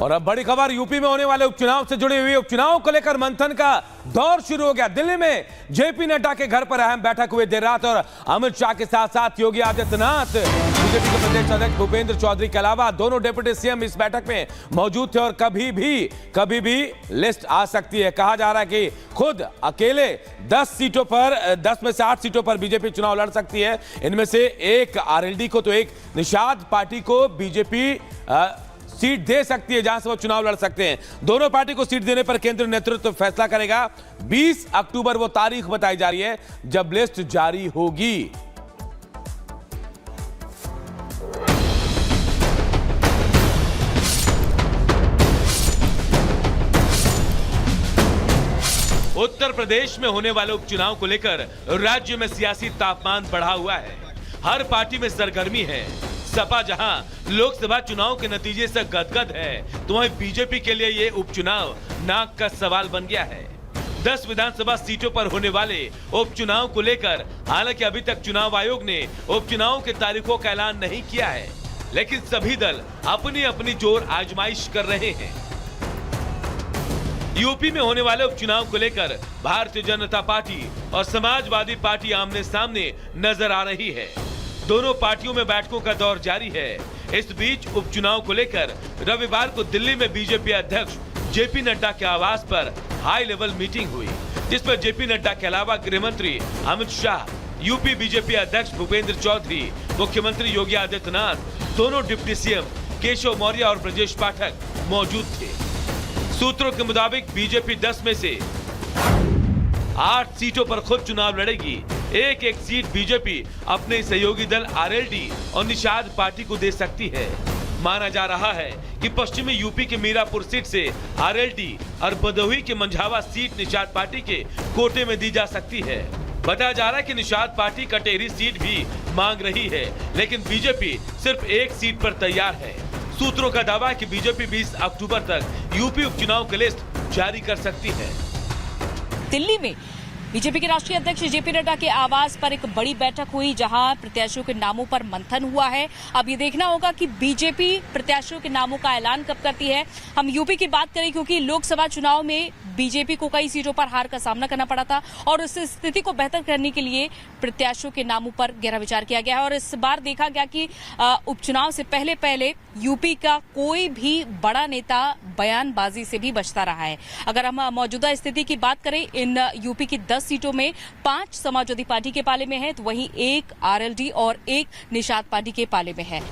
और अब बड़ी खबर, यूपी में होने वाले उपचुनाव से जुड़ी हुई उपचुनाव को लेकर मंथन का दौर शुरू हो गया। दिल्ली में जेपी नड्डा के घर पर अहम बैठक हुई देर रात और अमित शाह के साथ साथ योगी आदित्यनाथ, बीजेपी के प्रदेश अध्यक्ष भूपेंद्र चौधरी के अलावा दोनों डिप्टी सीएम इस बैठक में मौजूद थे। और कभी भी लिस्ट आ सकती है। कहा जा रहा है कि खुद अकेले 10 में से 8 सीटों पर बीजेपी चुनाव लड़ सकती है। इनमें से एक आरएलडी को तो एक निषाद पार्टी को बीजेपी सीट दे सकती है जहां से वो चुनाव लड़ सकते हैं। दोनों पार्टी को सीट देने पर केंद्रीय नेतृत्व फैसला करेगा। 20 अक्टूबर वो तारीख बताई जा रही है जब लिस्ट जारी होगी। उत्तर प्रदेश में होने वाले उपचुनाव को लेकर राज्य में सियासी तापमान बढ़ा हुआ है। हर पार्टी में सरगर्मी है। सपा जहां लोकसभा चुनाव के नतीजे से गदगद है, तो वहीं बीजेपी के लिए ये उपचुनाव नाक का सवाल बन गया है। 10 विधानसभा सीटों पर होने वाले उपचुनाव को लेकर हालांकि अभी तक चुनाव आयोग ने उपचुनाव की तारीखों का ऐलान नहीं किया है, लेकिन सभी दल अपनी अपनी जोर आजमाइश कर रहे हैं। यूपी में होने वाले उपचुनाव को लेकर भारतीय जनता पार्टी और समाजवादी पार्टी आमने सामने नजर आ रही है। दोनों पार्टियों में बैठकों का दौर जारी है। इस बीच उपचुनाव को लेकर रविवार को दिल्ली में बीजेपी अध्यक्ष जेपी नड्डा के आवास पर हाई लेवल मीटिंग हुई, जिसमें जेपी नड्डा के अलावा गृह मंत्री अमित शाह, यूपी बीजेपी अध्यक्ष भूपेंद्र चौधरी, मुख्यमंत्री योगी आदित्यनाथ, दोनों डिप्टी सीएम केशव मौर्य और ब्रजेश पाठक मौजूद थे। सूत्रों के मुताबिक बीजेपी 10 में से 8 सीटों पर खुद चुनाव लड़ेगी। एक सीट बीजेपी अपने सहयोगी दल आरएलडी और निषाद पार्टी को दे सकती है। माना जा रहा है कि पश्चिमी यूपी के मीरापुर सीट से आरएलडी और भदोही के मंझावा सीट निषाद पार्टी के कोटे में दी जा सकती है। बताया जा रहा है कि निषाद पार्टी कटेरी सीट भी मांग रही है, लेकिन बीजेपी सिर्फ एक सीट पर तैयार है। सूत्रों का दावा है कि बीजेपी 20 अक्टूबर तक यूपी उपचुनाव की लिस्ट जारी कर सकती है। दिल्ली में बीजेपी के राष्ट्रीय अध्यक्ष जेपी नड्डा के आवास पर एक बड़ी बैठक हुई, जहां प्रत्याशियों के नामों पर मंथन हुआ है। अब ये देखना होगा कि बीजेपी प्रत्याशियों के नामों का ऐलान कब करती है। हम यूपी की बात करें, क्योंकि लोकसभा चुनाव में बीजेपी को कई सीटों पर हार का सामना करना पड़ा था और उस स्थिति को बेहतर करने के लिए प्रत्याशियों के नामों पर गहरा विचार किया गया है। और इस बार देखा गया कि उपचुनाव से पहले यूपी का कोई भी बड़ा नेता बयानबाजी से भी बचता रहा है। अगर हम मौजूदा स्थिति की बात करें, इन यूपी की 10 सीटों में 5 समाजवादी पार्टी के पाले में है, तो वहीं 1 आरएलडी और 1 निषाद पार्टी के पाले में है।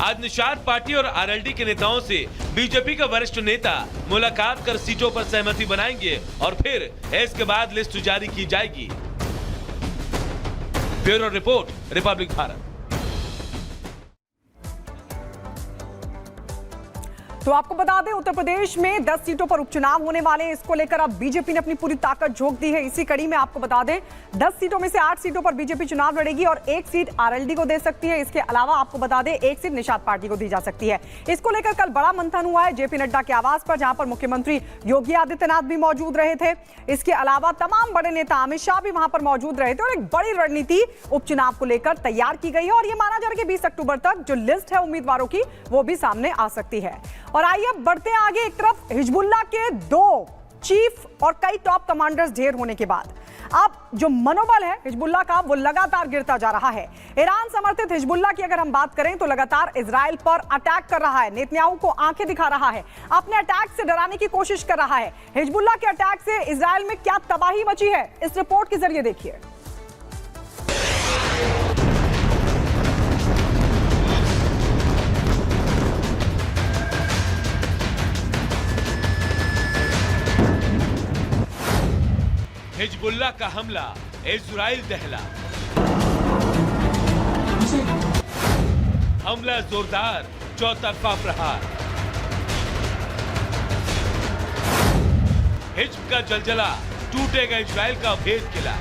आज निषाद पार्टी और आरएलडी के नेताओं से बीजेपी का वरिष्ठ नेता मुलाकात कर सीटों पर सहमति बनाएंगे और फिर इसके बाद लिस्ट जारी की जाएगी। Bureau report, Republic Bharat. तो आपको बता दें, उत्तर प्रदेश में 10 सीटों पर उपचुनाव होने वाले हैं। इसको लेकर अब बीजेपी ने अपनी पूरी ताकत झोंक दी है। इसी कड़ी में आपको बता दें, 10 सीटों में से 8 सीटों पर बीजेपी चुनाव लड़ेगी और 1 सीट आरएलडी को दे सकती है। इसके अलावा आपको बता दें, 1 सीट निषाद पार्टी को दी जा सकती है। इसको लेकर कल बड़ा मंथन हुआ है जेपी नड्डा के आवास पर, जहां पर मुख्यमंत्री योगी आदित्यनाथ भी मौजूद रहे थे। इसके अलावा तमाम बड़े नेता अमित शाह भी वहां पर मौजूद रहे थे और एक बड़ी रणनीति उपचुनाव को लेकर तैयार की गई है। और यह माना जा रहा है कि 20 अक्टूबर तक जो लिस्ट है उम्मीदवारों की, वो भी सामने आ सकती है। और आइए अब बढ़ते हैं आगे। एक तरफ हिजबुल्लाह के 2 चीफ और कई टॉप कमांडर्स ढेर होने के बाद अब जो मनोबल है हिजबुल्लाह का, वो लगातार गिरता जा रहा है। ईरान समर्थित हिजबुल्लाह की अगर हम बात करें तो लगातार इजराइल पर अटैक कर रहा है, नेतन्याहू को आंखें दिखा रहा है, अपने अटैक से डराने की कोशिश कर रहा है। हिजबुल्लाह के अटैक से इजराइल में क्या तबाही मची है, इस रिपोर्ट के जरिए देखिए। हिजबुल्लाह का हमला, इजराइल दहला। हमला जोरदार, चौतरफा प्रहार। हिज्ब का जलजला, टूटेगा इजराइल का भेद किला।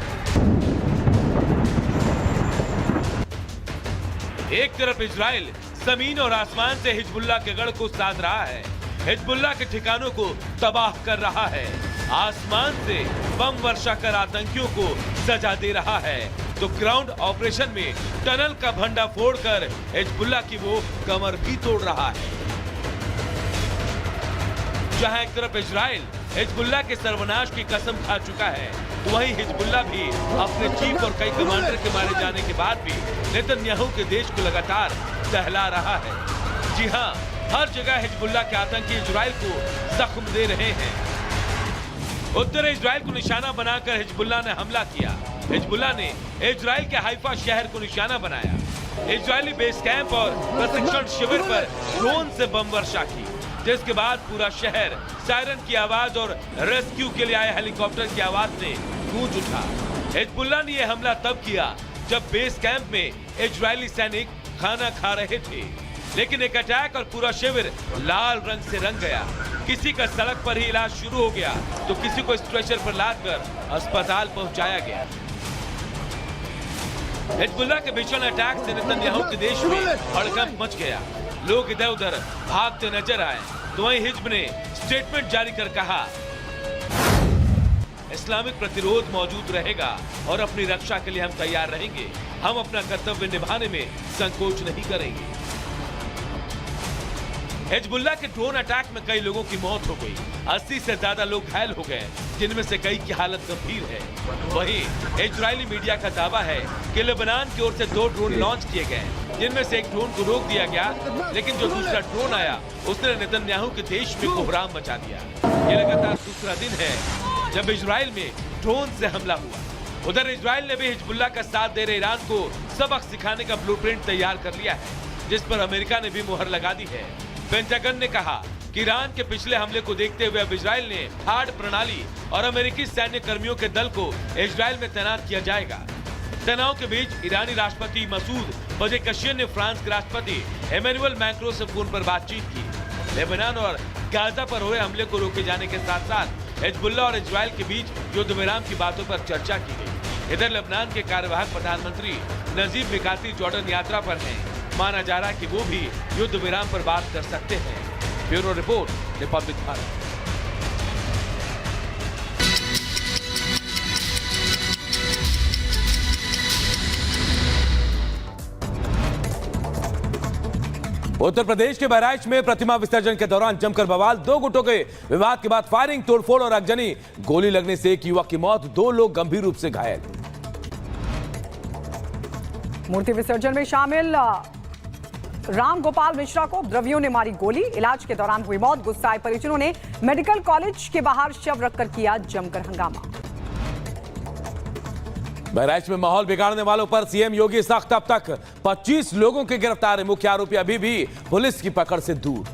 एक तरफ इजराइल जमीन और आसमान से हिजबुल्लाह के गढ़ को साध रहा है, हिजबुल्लाह के ठिकानों को तबाह कर रहा है, आसमान से बम वर्षा कर आतंकियों को सजा दे रहा है, तो ग्राउंड ऑपरेशन में टनल का भंडा फोड़कर हिजबुल्लाह की वो कमर भी तोड़ रहा है। जहां एक तरफ इजराइल हिजबुल्लाह के सर्वनाश की कसम खा चुका है, तो वहीं हिजबुल्लाह भी अपने चीफ और कई कमांडर के मारे जाने के बाद भी नेतन्याहू के देश को लगातार दहला रहा है। जी हां, हर जगह हिजबुल्लाह के आतंकी इजराइल को जख्म दे रहे हैं। उत्तर इजराइल को निशाना बनाकर हिजबुल्लाह ने हमला किया। हिजबुल्लाह ने इजराइल के हाइफा शहर को निशाना बनाया। इजरायली बेस कैंप और प्रशिक्षण शिविर पर ड्रोन से बम वर्षा की, जिसके बाद पूरा शहर सायरन की आवाज और रेस्क्यू के लिए आए हेलीकॉप्टर की आवाज से गूंज उठा। हिजबुल्लाह ने यह हमला तब किया जब बेस कैंप में इजरायली सैनिक खाना खा रहे थे, लेकिन एक अटैक और पूरा शिविर लाल रंग से रंग गया। किसी का सड़क पर ही इलाज शुरू हो गया, तो किसी को स्ट्रेचर पर लादकर अस्पताल पहुंचाया गया। हिजबुल्लाह के भीषण अटैक से नेतन्याहू के देश में हड़कंप मच गया। लोग इधर उधर भागते नजर आए, तो वहीं हिजब ने स्टेटमेंट जारी कर कहा, इस्लामिक प्रतिरोध मौजूद रहेगा और अपनी रक्षा के लिए हम तैयार रहेंगे। हम अपना कर्तव्य निभाने में संकोच नहीं करेंगे। हिजबुल्लाह के ड्रोन अटैक में कई लोगों की मौत हो गई, 80 से ज्यादा लोग घायल हो गए, जिनमें से कई की हालत गंभीर है। वहीं इजरायली मीडिया का दावा है कि लेबनान की ओर से 2 ड्रोन लॉन्च किए गए, जिनमें से एक ड्रोन को रोक दिया गया, लेकिन जो दूसरा ड्रोन आया उसने नेतन्याहू के देश में कोहराम मचा दिया। ये लगातार दूसरा दिन है जब इजराइल में ड्रोन से हमला हुआ। उधर इजराइल ने भी हिजबुल्लाह का साथ दे रहे ईरान को सबक सिखाने का ब्लूप्रिंट तैयार कर लिया है, जिस पर अमेरिका ने भी मुहर लगा दी है। पेंटागन ने कहा कि ईरान के पिछले हमले को देखते हुए अब इजराइल ने हार्ड प्रणाली और अमेरिकी सैन्य कर्मियों के दल को इजराइल में तैनात किया जाएगा। तनाव के बीच ईरानी राष्ट्रपति मसूद पजेकशियन ने फ्रांस के राष्ट्रपति इमैनुअल मैक्रों से फोन पर बातचीत की। लेबनान और गाजा पर हुए हमले को रोके जाने के साथ साथ हिजबुल्लाह और इजराइल के बीच युद्ध विराम की बातों पर चर्चा की गई। इधर लेबनान के कार्यवाहक प्रधानमंत्री नजीब मिकाती जॉर्डन यात्रा पर हैं। माना जा रहा है कि वो भी युद्ध विराम पर बात कर सकते हैं। Bureau report, Republic Bharat. Uttar Pradesh के बहराइच में प्रतिमा विसर्जन के दौरान जमकर बवाल। 2 गुटों के विवाद के बाद फायरिंग, तोड़फोड़ और आगजनी। गोली लगने से एक युवक की मौत, 2 लोग गंभीर रूप से घायल। मूर्ति विसर्जन में शामिल राम गोपाल मिश्रा को उपद्रवियों ने मारी गोली। इलाज के दौरान हुई मौत। गुस्साए परिजनों ने मेडिकल कॉलेज के बाहर शव रखकर किया जमकर हंगामा। बहराइच में माहौल बिगाड़ने वालों पर सीएम योगी सख्त। अब तक 25 लोगों के गिरफ्तार है। मुख्य आरोपी अभी भी पुलिस की पकड़ से दूर।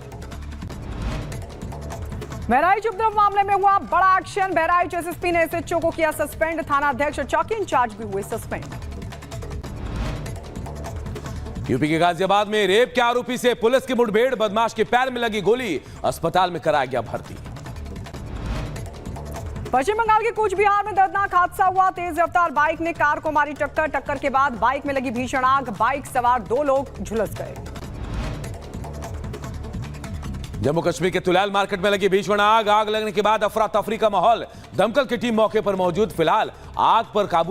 बहराइच उपद्रव मामले में हुआ बड़ा एक्शन। बहराइच एसएसपी ने एसएचओ को किया सस्पेंड। थाना अध्यक्ष और चौकी इंचार्ज भी हुए सस्पेंड। यूपी के गाजियाबाद में रेप के आरोपी से पुलिस की मुठभेड़। बदमाश के पैर में लगी गोली, अस्पताल में कराया गया भर्ती। पश्चिम बंगाल के कूच बिहार में दर्दनाक हादसा हुआ। तेज रफ्तार बाइक ने कार को मारी टक्कर। टक्कर के बाद बाइक में लगी भीषण आग। बाइक सवार 2 लोग झुलस गए। जम्मू कश्मीर के तुलाल मार्केट में लगी भीषण आग। आग लगने के बाद अफरा तफरी का माहौल। दमकल की टीम मौके पर मौजूद। फिलहाल आग पर काबू